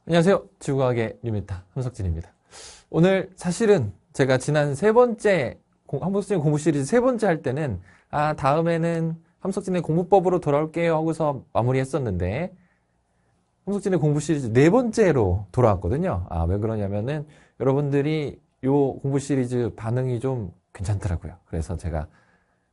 안녕하세요. 지구과학의 뉴메타 함석진입니다. 오늘 사실은 제가 지난 세 번째 함석진 공부 시리즈 세 번째 할 때는 다음에는 함석진의 공부법으로 돌아올게요 하고서 마무리했었는데 함석진의 공부 시리즈 네 번째로 돌아왔거든요. 왜 그러냐면은 여러분들이 요 공부 시리즈 반응이 좀 괜찮더라고요. 그래서 제가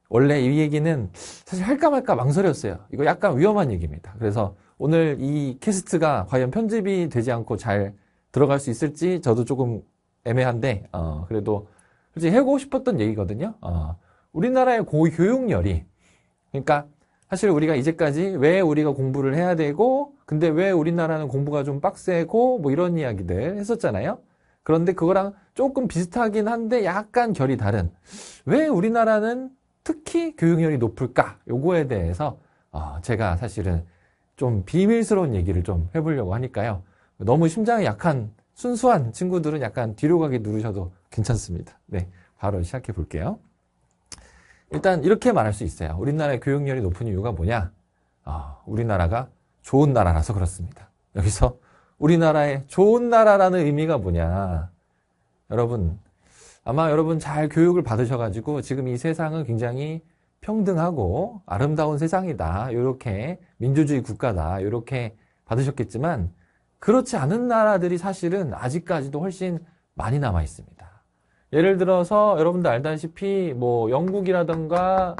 원래 이 얘기는 사실 할까 말까 망설였어요. 이거 약간 위험한 얘기입니다. 그래서 오늘 이 캐스트가 과연 편집이 되지 않고 잘 들어갈 수 있을지 저도 조금 애매한데 그래도 솔직히 해보고 싶었던 얘기거든요. 우리나라의 교육열이, 그러니까 사실 우리가 이제까지 왜 우리가 공부를 해야 되고 근데 왜 우리나라는 공부가 좀 빡세고 뭐 이런 이야기들 했었잖아요. 그런데 그거랑 조금 비슷하긴 한데 약간 결이 다른, 왜 우리나라는 특히 교육열이 높을까? 요거에 대해서 제가 사실은 좀 비밀스러운 얘기를 좀 해보려고 하니까요. 너무 심장이 약한 순수한 친구들은 약간 뒤로 가기 누르셔도 괜찮습니다. 네, 바로 시작해 볼게요. 일단 이렇게 말할 수 있어요. 우리나라의 교육열이 높은 이유가 뭐냐? 우리나라가 좋은 나라라서 그렇습니다. 여기서 우리나라의 좋은 나라라는 의미가 뭐냐? 여러분, 아마 여러분 잘 교육을 받으셔가지고 지금 이 세상은 굉장히 평등하고 아름다운 세상이다, 이렇게 민주주의 국가다, 이렇게 받으셨겠지만 그렇지 않은 나라들이 사실은 아직까지도 훨씬 많이 남아 있습니다. 예를 들어서 여러분들 알다시피 뭐 영국이라든가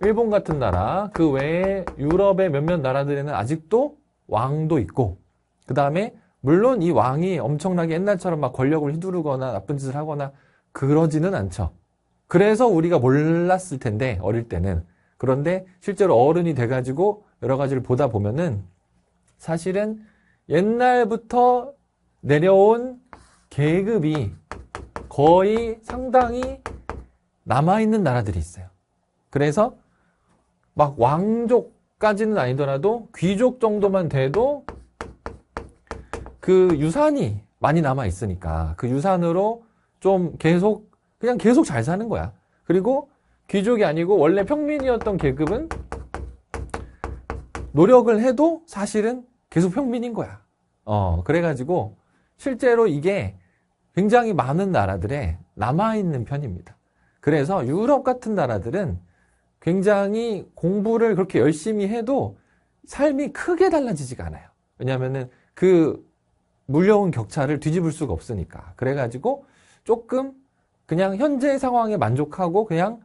일본 같은 나라, 그 외에 유럽의 몇몇 나라들에는 아직도 왕도 있고, 그 다음에 물론 이 왕이 엄청나게 옛날처럼 막 권력을 휘두르거나 나쁜 짓을 하거나 그러지는 않죠. 그래서 우리가 몰랐을 텐데, 어릴 때는. 그런데 실제로 어른이 돼가지고 여러 가지를 보다 보면은 사실은 옛날부터 내려온 계급이 거의 상당히 남아있는 나라들이 있어요. 그래서 막 왕족까지는 아니더라도 귀족 정도만 돼도 그 유산이 많이 남아있으니까 그 유산으로 좀 그냥 계속 잘 사는 거야. 그리고 귀족이 아니고 원래 평민이었던 계급은 노력을 해도 사실은 계속 평민인 거야. 그래가지고 실제로 이게 굉장히 많은 나라들에 남아있는 편입니다. 그래서 유럽 같은 나라들은 굉장히 공부를 그렇게 열심히 해도 삶이 크게 달라지지가 않아요. 왜냐하면은 그 물려온 격차를 뒤집을 수가 없으니까. 그래가지고 조금 그냥 현재 상황에 만족하고 그냥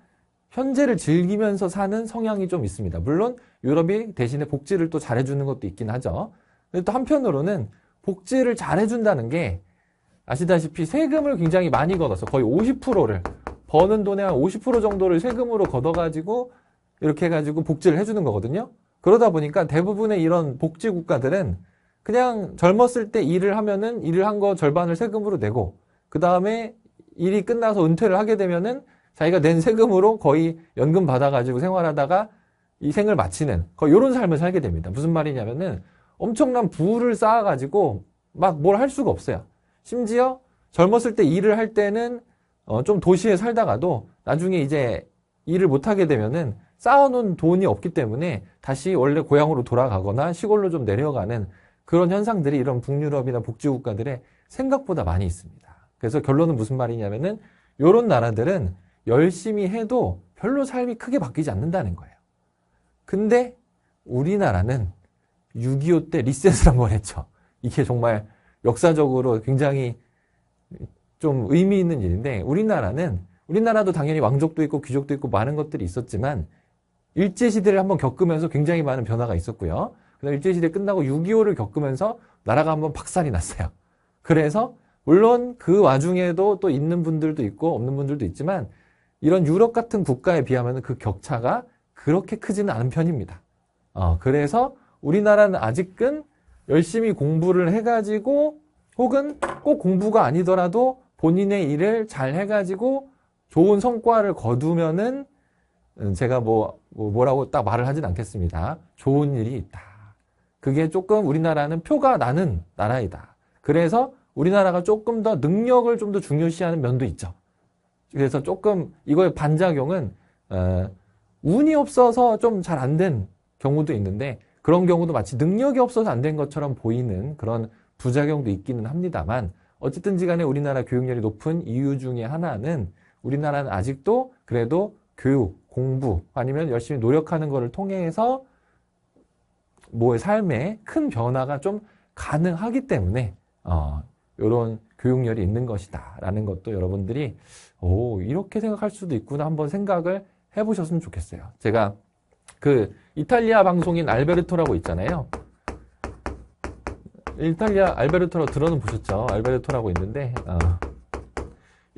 현재를 즐기면서 사는 성향이 좀 있습니다. 물론 유럽이 대신에 복지를 또 잘해주는 것도 있긴 하죠. 근데 또 한편으로는 복지를 잘해준다는 게 아시다시피 세금을 굉장히 많이 걷어서 거의 50%를, 버는 돈의 한 50% 정도를 세금으로 걷어가지고 이렇게 해가지고 복지를 해주는 거거든요. 그러다 보니까 대부분의 이런 복지 국가들은 그냥 젊었을 때 일을 하면은 일을 한 거 절반을 세금으로 내고, 그 다음에 일이 끝나서 은퇴를 하게 되면은 자기가 낸 세금으로 거의 연금 받아가지고 생활하다가 이 생을 마치는 거의 이런 삶을 살게 됩니다. 무슨 말이냐면은 엄청난 부를 쌓아가지고 막 뭘 할 수가 없어요. 심지어 젊었을 때 일을 할 때는 좀 도시에 살다가도 나중에 이제 일을 못하게 되면은 쌓아놓은 돈이 없기 때문에 다시 원래 고향으로 돌아가거나 시골로 좀 내려가는 그런 현상들이 이런 북유럽이나 복지국가들의 생각보다 많이 있습니다. 그래서 결론은 무슨 말이냐면은 이런 나라들은 열심히 해도 별로 삶이 크게 바뀌지 않는다는 거예요. 근데 우리나라는 6.25 때 리셋을 한번 했죠. 이게 정말 역사적으로 굉장히 좀 의미 있는 일인데, 우리나라도 당연히 왕족도 있고 귀족도 있고 많은 것들이 있었지만 일제시대를 한번 겪으면서 굉장히 많은 변화가 있었고요. 그다음 일제시대 끝나고 6.25를 겪으면서 나라가 한번 박살이 났어요. 그래서 물론 그 와중에도 또 있는 분들도 있고 없는 분들도 있지만 이런 유럽 같은 국가에 비하면 그 격차가 그렇게 크지는 않은 편입니다. 그래서 우리나라는 아직은 열심히 공부를 해가지고 혹은 꼭 공부가 아니더라도 본인의 일을 잘 해가지고 좋은 성과를 거두면은 제가 뭐라고 딱 말을 하진 않겠습니다. 좋은 일이 있다. 그게 조금 우리나라는 표가 나는 나라이다. 그래서 우리나라가 조금 더 능력을 좀 더 중요시하는 면도 있죠. 그래서 조금 이거의 반작용은 운이 없어서 좀 잘 안 된 경우도 있는데, 그런 경우도 마치 능력이 없어서 안 된 것처럼 보이는 그런 부작용도 있기는 합니다만 어쨌든지 간에 우리나라 교육열이 높은 이유 중에 하나는 우리나라는 아직도 그래도 교육, 공부 아니면 열심히 노력하는 것을 통해서 뭐의 삶에 큰 변화가 좀 가능하기 때문에 이런 교육열이 있는 것이다 라는 것도 여러분들이 이렇게 생각할 수도 있구나 한번 생각을 해보셨으면 좋겠어요. 제가 그 이탈리아 방송인 알베르토라고 있잖아요. 이탈리아 알베르토라고 들어는 보셨죠? 알베르토라고 있는데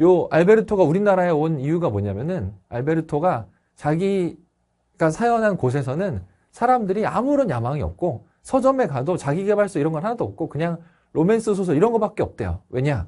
요 알베르토가 우리나라에 온 이유가 뭐냐면은 알베르토가 자기가 사연한 곳에서는 사람들이 아무런 야망이 없고 서점에 가도 자기계발서 이런 건 하나도 없고 그냥 로맨스 소설 이런 거밖에 없대요. 왜냐?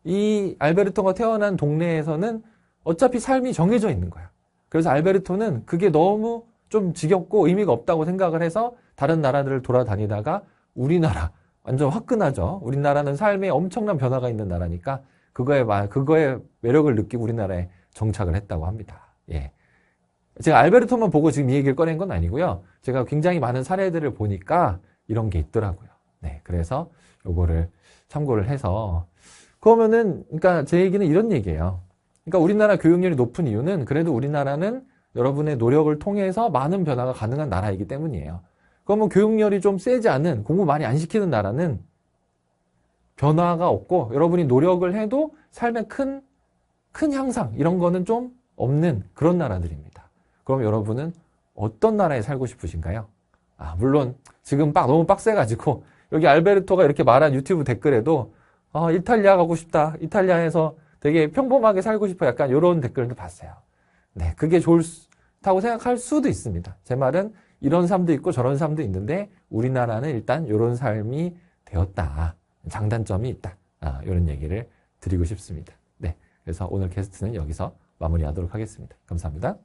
이 알베르토가 태어난 동네에서는 어차피 삶이 정해져 있는 거야. 그래서 알베르토는 그게 너무 좀 지겹고 의미가 없다고 생각을 해서 다른 나라들을 돌아다니다가 우리나라 완전 화끈하죠. 우리나라는 삶에 엄청난 변화가 있는 나라니까 그거의 매력을 느끼고 우리나라에 정착을 했다고 합니다. 예. 제가 알베르토만 보고 지금 이 얘기를 꺼낸 건 아니고요. 제가 굉장히 많은 사례들을 보니까 이런 게 있더라고요. 네. 그래서 요거를 참고를 해서 그러면은 그러니까 제 얘기는 이런 얘기예요. 그러니까 우리나라 교육열이 높은 이유는 그래도 우리나라는 여러분의 노력을 통해서 많은 변화가 가능한 나라이기 때문이에요. 그러면 교육열이 좀 세지 않은 공부 많이 안 시키는 나라는 변화가 없고 여러분이 노력을 해도 삶의 큰 향상 이런 거는 좀 없는 그런 나라들입니다. 그럼 여러분은 어떤 나라에 살고 싶으신가요? 물론 지금 너무 빡세가지고 여기 알베르토가 이렇게 말한 유튜브 댓글에도 이탈리아 가고 싶다. 이탈리아에서 되게 평범하게 살고 싶어. 약간 이런 댓글도 봤어요. 네, 그게 좋다고 생각할 수도 있습니다. 제 말은 이런 삶도 있고 저런 삶도 있는데 우리나라는 일단 이런 삶이 되었다. 장단점이 있다. 이런 얘기를 드리고 싶습니다. 네, 그래서 오늘 게스트는 여기서 마무리하도록 하겠습니다. 감사합니다.